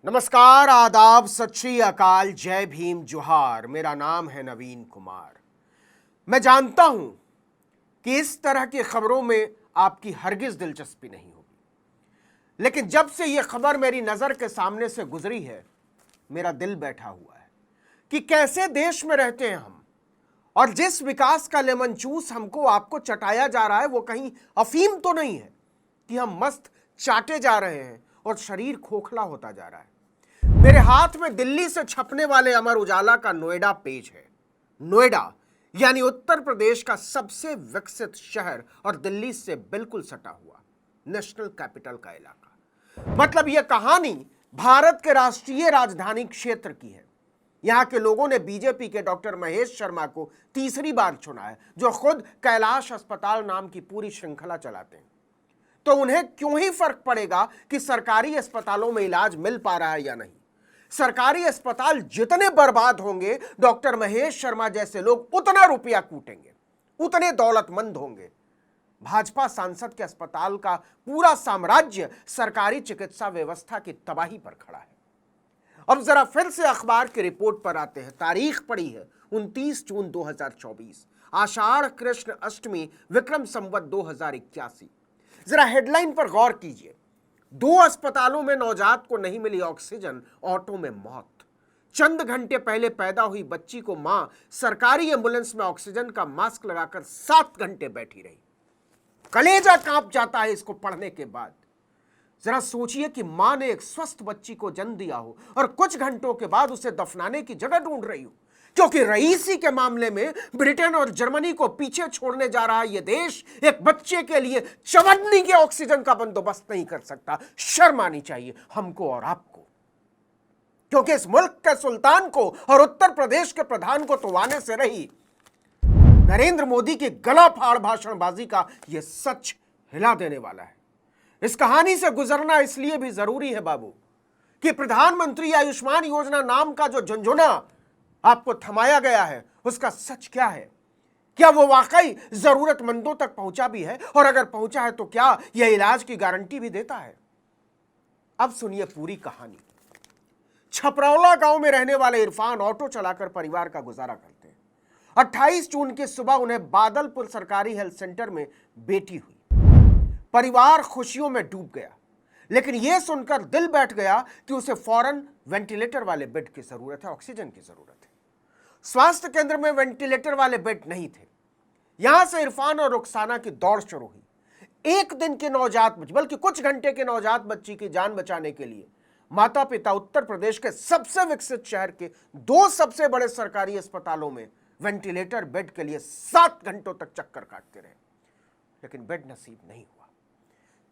नमस्कार, आदाब, सत श्री अकाल, जय भीम, जोहार। मेरा नाम है नवीन कुमार। मैं जानता हूं कि इस तरह की खबरों में आपकी हरगिज दिलचस्पी नहीं होगी, लेकिन जब से यह खबर मेरी नजर के सामने से गुजरी है, मेरा दिल बैठा हुआ है कि कैसे देश में रहते हैं हम, और जिस विकास का लेमन जूस हमको आपको चटाया जा रहा है वो कहीं अफीम तो नहीं है कि हम मस्त चाटे जा रहे हैं और शरीर खोखला होता जा रहा है। मेरे हाथ में दिल्ली से छपने वाले अमर उजाला का नोएडा पेज है। नोएडा यानी उत्तर प्रदेश का सबसे विकसित शहर और दिल्ली से बिल्कुल सटा हुआ नेशनल कैपिटल का इलाका। मतलब यह कहानी भारत के राष्ट्रीय राजधानी क्षेत्र की है। यहां के लोगों ने बीजेपी के डॉक्टर महेश शर्मा को तीसरी बार चुना है, जो खुद कैलाश अस्पताल नाम की पूरी श्रृंखला चलाते हैं। तो उन्हें क्यों ही फर्क पड़ेगा कि सरकारी अस्पतालों में इलाज मिल पा रहा है या नहीं। सरकारी अस्पताल जितने बर्बाद होंगे, डॉक्टर महेश शर्मा जैसे लोग उतना रुपया कूटेंगे, उतने दौलतमंद होंगे। भाजपा सांसद के अस्पताल का पूरा साम्राज्य सरकारी चिकित्सा व्यवस्था की तबाही पर खड़ा है। अब जरा फिर से अखबार की रिपोर्ट पर आते हैं। तारीख पड़ी है 29 जून 2024, आषाढ़ कृष्ण अष्टमी, विक्रम संवत 2081। जरा हेडलाइन पर गौर कीजिए। 2 अस्पतालों में नवजात को नहीं मिली ऑक्सीजन, ऑटो में मौत। चंद घंटे पहले पैदा हुई बच्ची को मां सरकारी एम्बुलेंस में ऑक्सीजन का मास्क लगाकर 7 घंटे बैठी रही। कलेजा कांप जाता है इसको पढ़ने के बाद। जरा सोचिए कि मां ने एक स्वस्थ बच्ची को जन्म दिया हो और कुछ घंटों के बाद उसे दफनाने की जगह ढूंढ रही हो, क्योंकि रईसी के मामले में ब्रिटेन और जर्मनी को पीछे छोड़ने जा रहा यह देश एक बच्चे के लिए चवन्नी के ऑक्सीजन का बंदोबस्त नहीं कर सकता। शर्म आनी चाहिए हमको और आपको, क्योंकि इस मुल्क के सुल्तान को और उत्तर प्रदेश के प्रधान को तो आने से रही, नरेंद्र मोदी की गला फाड़ भाषणबाजी का यह सच हिला देने वाला है। इस कहानी से गुजरना इसलिए भी जरूरी है बाबू कि प्रधानमंत्री आयुष्मान योजना नाम का जो झुंझुना आपको थमाया गया है, उसका सच क्या है। क्या वो वाकई जरूरतमंदों तक पहुंचा भी है, और अगर पहुंचा है तो क्या यह इलाज की गारंटी भी देता है। अब सुनिए पूरी कहानी। छपरौला गांव में रहने वाले इरफान ऑटो चलाकर परिवार का गुजारा करते हैं। 28 जून की सुबह उन्हें बादलपुर सरकारी हेल्थ सेंटर में बेटी हुई। परिवार खुशियों में डूब गया, लेकिन यह सुनकर दिल बैठ गया कि उसे फौरन वेंटिलेटर वाले बेड की जरूरत है, ऑक्सीजन की जरूरत है। स्वास्थ्य केंद्र में वेंटिलेटर वाले बेड नहीं थे। यहां से इरफान और रुखसाना की दौड़ शुरू हुई। एक दिन के नवजात बल्कि कुछ घंटे के नवजात बच्ची की जान बचाने के लिए माता पिता उत्तर प्रदेश के सबसे विकसित शहर के 2 सबसे बड़े सरकारी अस्पतालों में वेंटिलेटर बेड के लिए 7 घंटों तक चक्कर काटते रहे, लेकिन बेड नसीब नहीं हुआ।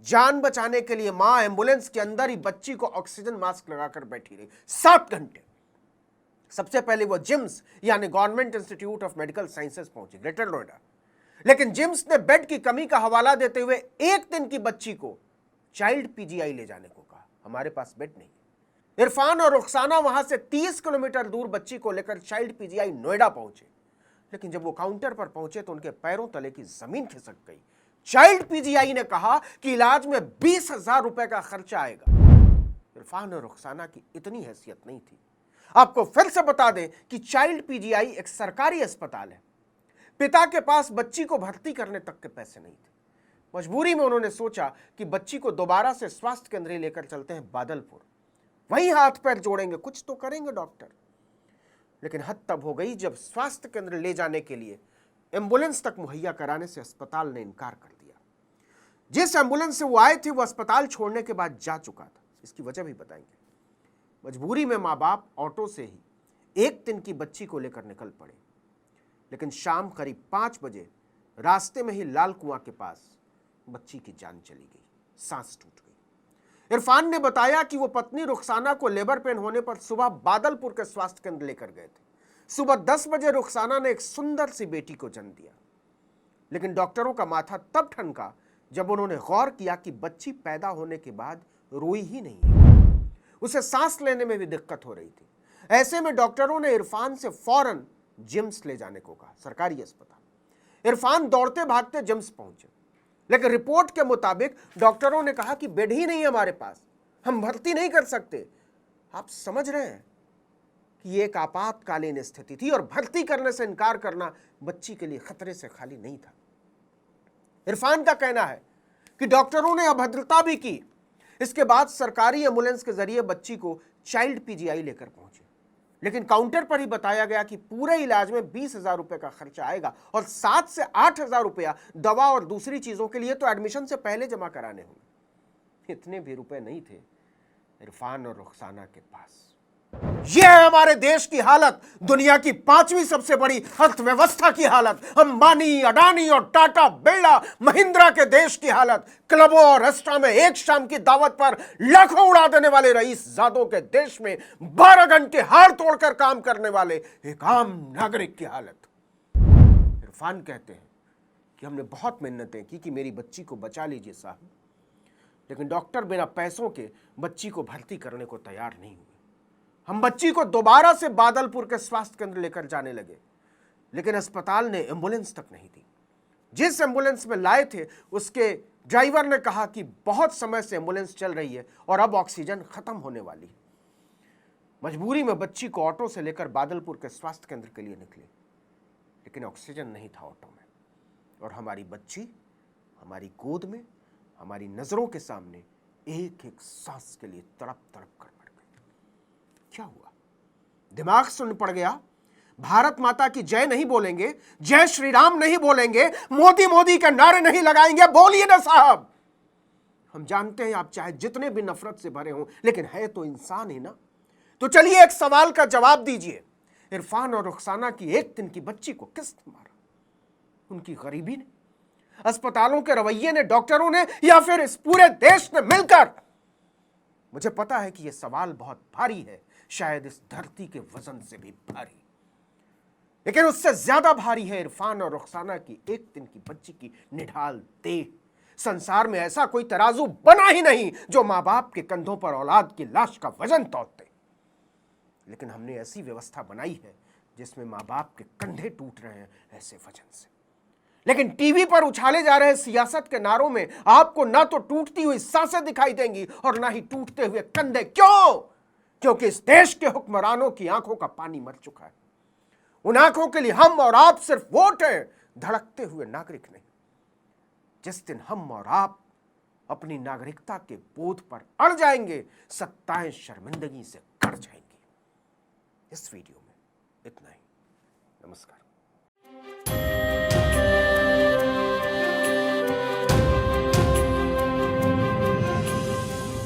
जान बचाने के लिए मां एम्बुलेंस के अंदर ही बच्ची को ऑक्सीजन मास्क लगाकर बैठी रही 7 घंटे। सबसे पहले वो जिम्स यानी government institute of medical sciences पहुंची, ग्रेटर नोएडा, लेकिन जिम्स ने बेड की कमी का हवाला देते हुए एक दिन की बच्ची को चाइल्ड पीजीआई ले जाने को कहा। हमारे पास बेड नहीं। इरफान और रुखसाना वहां से 30 किलोमीटर दूर बच्ची को लेकर चाइल्ड पीजीआई नोएडा पहुंचे, लेकिन जब वो काउंटर पर पहुंचे तो उनके पैरों तले की जमीन खिसक गई। चाइल्ड पीजीआई ने कहा कि इलाज में 20,000 रुपए का खर्चा आएगा। इरफान और रुखसाना की इतनी हैसियत नहीं थी। आपको फिर से बता दें कि चाइल्ड पीजीआई एक सरकारी अस्पताल है। पिता के पास बच्ची को भर्ती करने तक के पैसे नहीं थे। मजबूरी में उन्होंने सोचा कि बच्ची को दोबारा से स्वास्थ्य केंद्र लेकर चलते हैं बादलपुर, वहीं हाथ पैर जोड़ेंगे, कुछ तो करेंगे डॉक्टर। लेकिन हद तब हो गई जब स्वास्थ्य केंद्र ले जाने के लिए एम्बुलेंस तक मुहैया कराने से अस्पताल ने इनकार कर दिया। जिस एम्बुलेंस से वो आए थे वो अस्पताल छोड़ने के बाद जा चुका था। इसकी वजह भी बताएंगे। मजबूरी में माँ बाप ऑटो से ही एक दिन की बच्ची को लेकर निकल पड़े, लेकिन शाम करीब 5 बजे रास्ते में ही लाल कुआं के पास बच्ची की जान चली गई, सांस टूट गई। इरफान ने बताया कि वो पत्नी रुखसाना को लेबर पेन होने पर सुबह बादलपुर के स्वास्थ्य केंद्र लेकर गए थे। सुबह 10 बजे रुखसाना ने एक सुंदर सी बेटी को जन्म दिया, लेकिन डॉक्टरों का माथा तब ठनका जब उन्होंने गौर किया कि बच्ची पैदा होने के बाद रोई ही नहीं है, उसे सांस लेने में भी दिक्कत हो रही थी। ऐसे में डॉक्टरों ने इरफान से फौरन जिम्स ले जाने को कहा, सरकारी अस्पताल। इरफान दौड़ते भागते जिम्स पहुंचे, लेकिन रिपोर्ट के मुताबिक डॉक्टरों ने कहा कि बेड ही नहीं है हमारे पास, हम भर्ती नहीं कर सकते। आप समझ रहे हैं कि ये एक आपातकालीन स्थिति थी और भर्ती करने से इनकार करना बच्ची के लिए खतरे से खाली नहीं था। इरफान का कहना है कि डॉक्टरों ने अभद्रता भी की। इसके बाद सरकारी एम्बुलेंस के जरिए बच्ची को चाइल्ड पीजीआई लेकर पहुंचे, लेकिन काउंटर पर ही बताया गया कि पूरे इलाज में 20,000 रुपए का खर्चा आएगा और 7 से 8,000 रुपया दवा और दूसरी चीजों के लिए तो एडमिशन से पहले जमा कराने होंगे। इतने भी रुपए नहीं थे इरफान और रुखसाना के पास। यह है हमारे देश की हालत, दुनिया की 5वीं सबसे बड़ी अर्थव्यवस्था की हालत, अंबानी, अडानी और टाटा, बिरला, महिंद्रा के देश की हालत, क्लबों और रेस्टोरेंट में एक शाम की दावत पर लाखों उड़ा देने वाले रईस जादों के देश में 12 घंटे हाड़ तोड़कर काम करने वाले एक आम नागरिक की हालत। इरफान कहते हैं कि हमने बहुत मिन्नतें की कि मेरी बच्ची को बचा लीजिए साहब, लेकिन डॉक्टर बिना पैसों के बच्ची को भर्ती करने को तैयार नहीं हुए। हम बच्ची को दोबारा से बादलपुर के स्वास्थ्य केंद्र लेकर जाने लगे, लेकिन अस्पताल ने एम्बुलेंस तक नहीं दी। जिस एम्बुलेंस में लाए थे उसके ड्राइवर ने कहा कि बहुत समय से एम्बुलेंस चल रही है और अब ऑक्सीजन खत्म होने वाली है। मजबूरी में बच्ची को ऑटो से लेकर बादलपुर के स्वास्थ्य केंद्र के लिए निकले, लेकिन ऑक्सीजन नहीं था ऑटो में और हमारी बच्ची हमारी गोद में हमारी नजरों के सामने एक एक सांस के लिए तड़प तड़प कर मर गई। क्या हुआ? दिमाग सुन्न पड़ गया? भारत माता की जय नहीं बोलेंगे, जय श्री राम नहीं बोलेंगे, मोदी मोदी के नारे नहीं लगाएंगे? बोलिए ना साहब। हम जानते हैं आप चाहे जितने भी नफरत से भरे हों, लेकिन है तो इंसान ही ना। तो चलिए एक सवाल का जवाब दीजिए, इरफान और रुखसाना की एक दिन की बच्ची को किसने मारा? उनकी गरीबी ने, अस्पतालों के रवैये ने, डॉक्टरों ने, या फिर इस पूरे देश ने मिलकर? मुझे पता है कि यह सवाल बहुत भारी है, शायद इस धरती के वजन से भी भारी, लेकिन उससे ज्यादा भारी है इरफान और रुखसाना की एक दिन की बच्ची की निढाल देह। संसार में ऐसा कोई तराजू बना ही नहीं जो मां बाप के कंधों पर औलाद की लाश का वजन तौल दे, लेकिन हमने ऐसी व्यवस्था बनाई है जिसमें मां बाप के कंधे टूट रहे हैं ऐसे वजन से। लेकिन टीवी पर उछाले जा रहे सियासत के नारों में आपको ना तो टूटती हुई सांसें दिखाई देंगी और ना ही टूटते हुए कंधे। क्यों? क्योंकि इस देश के हुक्मरानों की आंखों का पानी मर चुका है। उन आंखों के लिए हम और आप सिर्फ वोट हैं, धड़कते हुए नागरिक नहीं। जिस दिन हम और आप अपनी नागरिकता के बोध पर अड़ जाएंगे, सत्ताएं शर्मिंदगी से कट जाएंगी। इस वीडियो में इतना ही। नमस्कार।